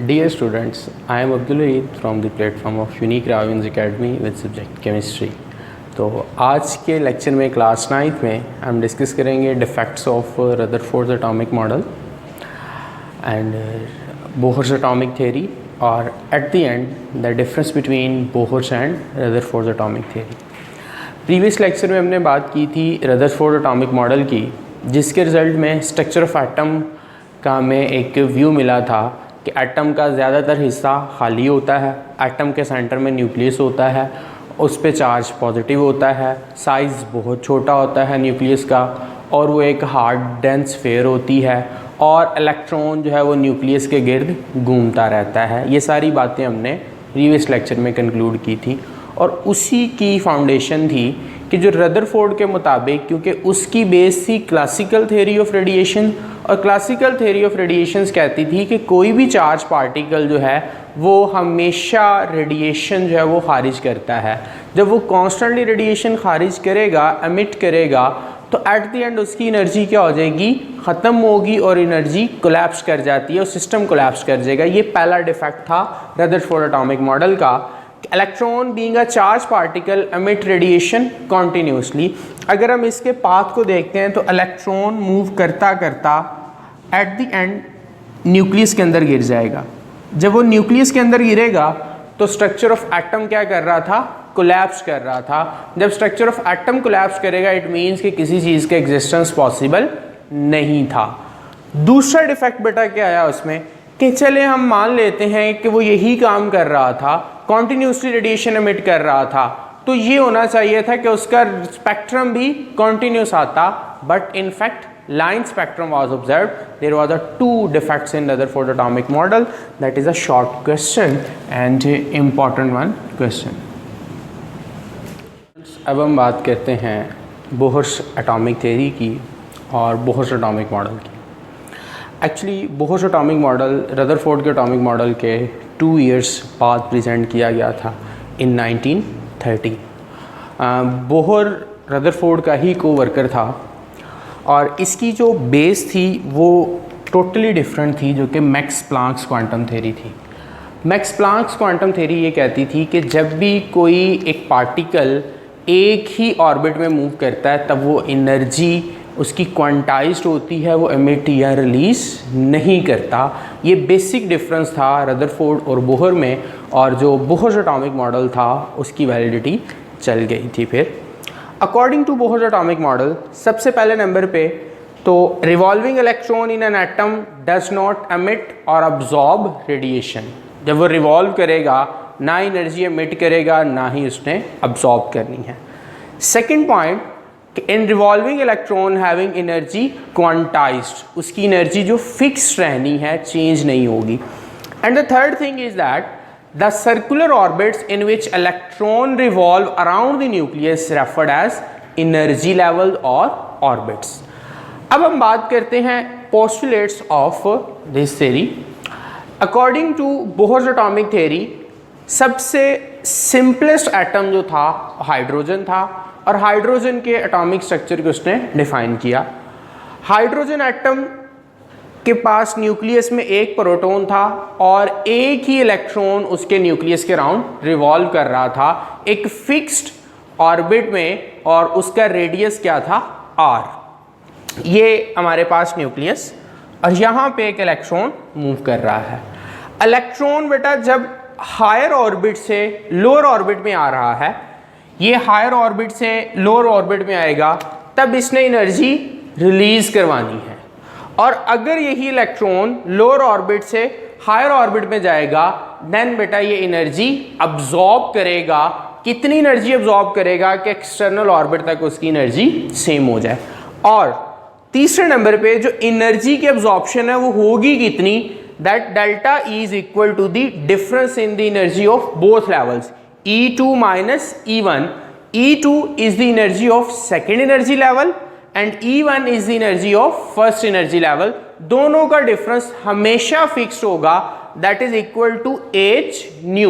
Dear students, I am Abdul Eid from the platform of Unique Ravins Academy with subject Chemistry। तो आज के lecture में class 9th में हम discuss करेंगे defects of Rutherford atomic model and Bohr's atomic theory और at the end the difference between Bohr's and Rutherford atomic theory. Previous lecture में हमने बात की थी रदरफोर्ड एटॉमिक मॉडल की, जिसके रिज़ल्ट में स्ट्रक्चर ऑफ एटम का में एक व्यू मिला था कि एटम का ज़्यादातर हिस्सा खाली होता है, एटम के सेंटर में न्यूक्लियस होता है, उस पे चार्ज पॉजिटिव होता है, साइज़ बहुत छोटा होता है न्यूक्लियस का और वो एक हार्ड डेंस स्फीयर होती है और इलेक्ट्रॉन जो है वो न्यूक्लियस के गिर्द घूमता रहता है। ये सारी बातें हमने प्रीवियस लेक्चर में कंक्लूड की थी और उसी की फाउंडेशन थी कि जो रदरफोर्ड के मुताबिक, क्योंकि उसकी बेस थी क्लासिकल थ्योरी ऑफ रेडिएशन और क्लासिकल थ्योरी ऑफ रेडिएशंस कहती थी कि कोई भी चार्ज पार्टिकल जो है वो हमेशा रेडिएशन जो है वो खारिज करता है। जब वो कॉन्स्टेंटली रेडिएशन खारिज करेगा, एमिट करेगा, तो एट द एंड उसकी एनर्जी क्या हो जाएगी, ख़त्म होगी और एनर्जी कोलैप्स कर जाती है और सिस्टम कोलैप्स कर जाएगा। ये पहला डिफेक्ट था रदरफोर्ड एटॉमिक मॉडल का। Electron being a charge particle emit radiation continuously. अगर हम इसके पाथ को देखते हैं तो इलेक्ट्रॉन मूव करता करता एट द एंड न्यूक्लियस के अंदर गिर जाएगा। जब वो न्यूक्लियस के अंदर गिरेगा तो स्ट्रक्चर ऑफ एटम क्या कर रहा था, कोलैप्स कर रहा था। जब स्ट्रक्चर ऑफ एटम कोलैप्स करेगा इट मीन्स कि किसी चीज़ का एग्जिस्टेंस पॉसिबल नहीं था। दूसरा डिफेक्ट बेटा क्या आया उसमें कि चले हम मान लेते हैं कि वो यही काम कर रहा था, कॉन्टीन्यूसली रेडिएशन एमिट कर रहा था, तो ये होना चाहिए था कि उसका स्पेक्ट्रम भी कॉन्टीन्यूस आता, but in fact line spectrum was observed. There was a two defects in Rutherford atomic model. That is a short question and important one question. अब हम बात करते हैं बोहर्स एटॉमिक थ्योरी की और बोहर्स एटॉमिक मॉडल की। Actually Bohr's atomic model Rutherford के atomic model के 2 years बाद प्रेजेंट किया गया था इन 1930। बोहर रदरफोर्ड का ही को वर्कर था और इसकी जो बेस थी वो टोटली डिफरेंट थी, जो कि मैक्स प्लांक्स क्वांटम थ्योरी थी। मैक्स प्लांक्स क्वांटम थ्योरी ये कहती थी कि जब भी कोई एक पार्टिकल एक ही ऑर्बिट में मूव करता है तब वो एनर्जी उसकी क्वांटाइज्ड होती है, वो एमिट या रिलीज़ नहीं करता। ये बेसिक डिफरेंस था रदरफोर्ड और बोहर में, और जो बोहर एटॉमिक मॉडल था उसकी वैलिडिटी चल गई थी। फिर according to Bohr atomic model सबसे पहले नंबर पे तो revolving electron in an atom does not emit और अब्जॉर्ब रेडिएशन। जब वो रिवॉल्व करेगा ना एनर्जी एमिट करेगा ना ही उसने अब्जॉर्ब करनी है। Second point, in revolving electron having energy quantised, उसकी एनर्जी जो फिक्स रहनी है, चेंज नहीं होगी। And the third thing is that the circular orbits in which electron revolve around the nucleus referred as energy level or orbits। अब हम बात करते हैं postulates of this theory। According to Bohr's atomic theory सबसे simplest atom जो था hydrogen था और हाइड्रोजन के एटॉमिक स्ट्रक्चर को उसने डिफाइन किया। हाइड्रोजन एटम के पास न्यूक्लियस में एक प्रोटॉन था और एक ही इलेक्ट्रॉन उसके न्यूक्लियस के राउंड रिवॉल्व कर रहा था एक फिक्स्ड ऑर्बिट में, और उसका रेडियस क्या था, r। ये हमारे पास न्यूक्लियस और यहाँ पे एक इलेक्ट्रॉन मूव कर रहा है। इलेक्ट्रॉन बेटा जब हायर ऑर्बिट से लोअर ऑर्बिट में आ रहा है, ये हायर ऑर्बिट से लोअर ऑर्बिट में आएगा, तब इसने एनर्जी रिलीज करवानी है। और अगर यही इलेक्ट्रॉन लोअर ऑर्बिट से हायर ऑर्बिट में जाएगा देन बेटा ये एनर्जी अब्जॉर्ब करेगा। कितनी एनर्जी अब्जॉर्ब करेगा कि एक्सटर्नल ऑर्बिट तक उसकी एनर्जी सेम हो जाए। और तीसरे नंबर पे जो एनर्जी की अब्जॉर्प्शन है वो होगी कितनी, that delta is equal to the difference in the energy of both levels, E2 minus E1। E2 is the energy of second energy level and E1 is the energy of first energy level. दोनों का difference हमेशा fixed होगा, that is equal to h nu,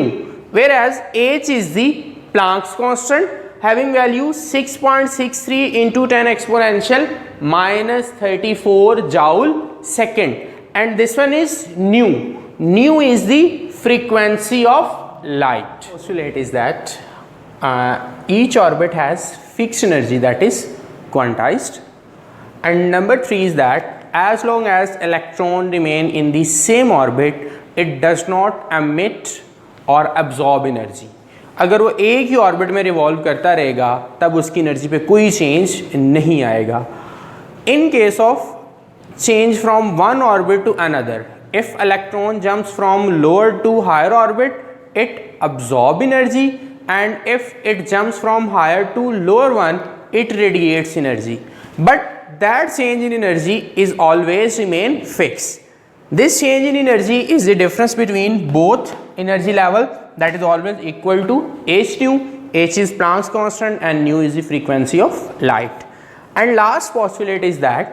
whereas h is the Planck's constant having value 6.63 into 10 exponential minus 34 joule second, and this one is nu nu is the frequency of light. Postulate is that each orbit has fixed energy, that is quantized. And number 3 is that as long as electron remain in the same orbit, it does not emit or absorb energy. अगर वो एक ही orbit में revolve करता रहेगा तब उसकी energy पे कोई चेंज नहीं आएगा. In case of change from one orbit to another, if electron jumps from lower to higher orbit, it absorb energy, and if it jumps from higher to lower one, it radiates energy. But that change in energy is always remain fixed. This change in energy is the difference between both energy level, that is always equal to h nu. H is Planck's constant and nu is the frequency of light. And last postulate is that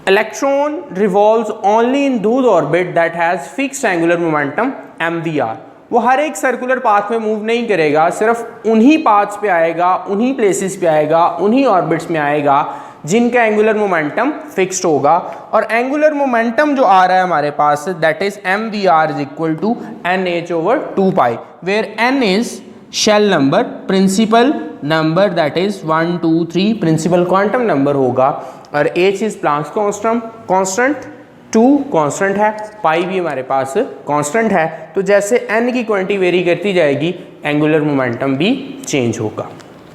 electron revolves only in those orbit that has fixed angular momentum mvr. वो हर एक circular path में move नहीं करेगा, सिर्फ उन्हीं paths पे आएगा, उन्हीं प्लेसेस पे आएगा, उन्हीं ऑर्बिट्स में आएगा जिनका एंगुलर मोमेंटम फिक्स्ड होगा. और एंगुलर मोमेंटम जो आ रहा है हमारे पास, that is mvr is equal to nh/2π, where n is shell number, principal number, that is 1 2 3 principal quantum number होगा. और h is Planck's constant, 2 constant है, पाई भी हमारे पास कांस्टेंट है. तो जैसे n की क्वांटिटी वेरी करती जाएगी, एंगुलर मोमेंटम भी चेंज होगा.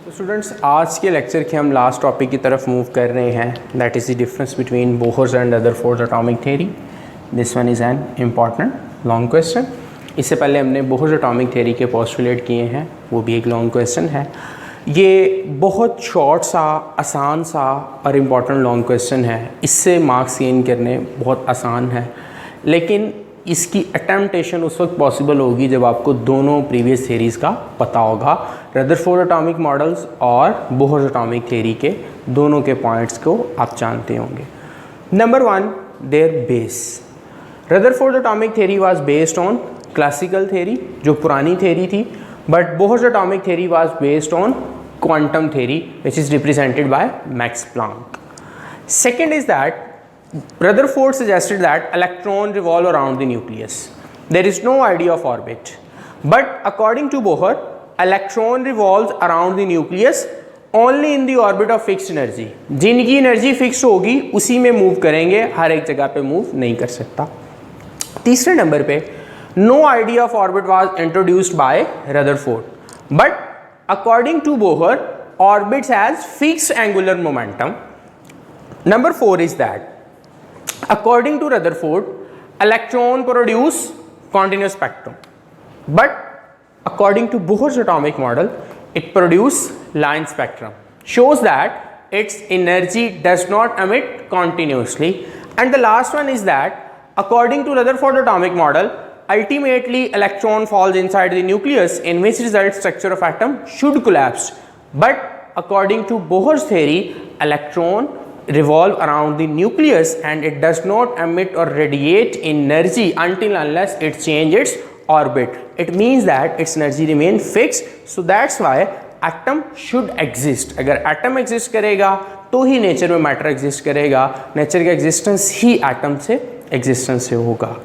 तो स्टूडेंट्स, आज के लेक्चर के हम लास्ट टॉपिक की तरफ मूव कर रहे हैं, that is the difference between Bohr's and Rutherford atomic theory. This one is an important long question. इससे पहले हमने बोहर्स एटॉमिक थ्योरी के पोस्टुलेट किए हैं, वो भी एक लॉन्ग क्वेश्चन है. ये बहुत शॉर्ट सा, आसान सा और इम्पॉर्टेंट लॉन्ग क्वेश्चन है. इससे मार्क्स गेन करने बहुत आसान है, लेकिन इसकी अटेम्पटेशन उस वक्त पॉसिबल होगी जब आपको दोनों प्रीवियस थ्योरीज़ का पता होगा. रदरफोर्ड एटॉमिक मॉडल्स और बोहर्स एटॉमिक थ्योरी के दोनों के पॉइंट्स को आप जानते होंगे. Number 1, there base. Rutherford atomic theory was based on classical theory, जो पुरानी थ्योरी थी, but Bohr's atomic theory was based on quantum theory, which is represented by Max Planck. Second is that Rutherford suggested that electron revolve around the nucleus. There is no idea of orbit, but according to Bohr, electron revolves around the nucleus only in the orbit of fixed energy. जिनकी energy fix होगी उसी में move करेंगे, हर एक जगह पे move नहीं कर सकता. तीसरे नंबर पे no idea of orbit was introduced by Rutherford, but according to Bohr, orbits has fixed angular momentum. Number 4 is that according to Rutherford, electron produce continuous spectrum, but according to Bohr's atomic model, it produce line spectrum, shows that its energy does not emit continuously. And the last one is that according to Rutherford atomic model, ultimately electron falls inside the nucleus, in which result structure of atom should collapse. But according to Bohr's theory, electron revolve around the nucleus and it does not emit or radiate energy until unless it changes its orbit. It means that its energy remain fixed. So that's why atom should exist. अगर atom exist करेगा तो ही nature में matter exist करेगा, nature का existence ही atom से existence से होगा.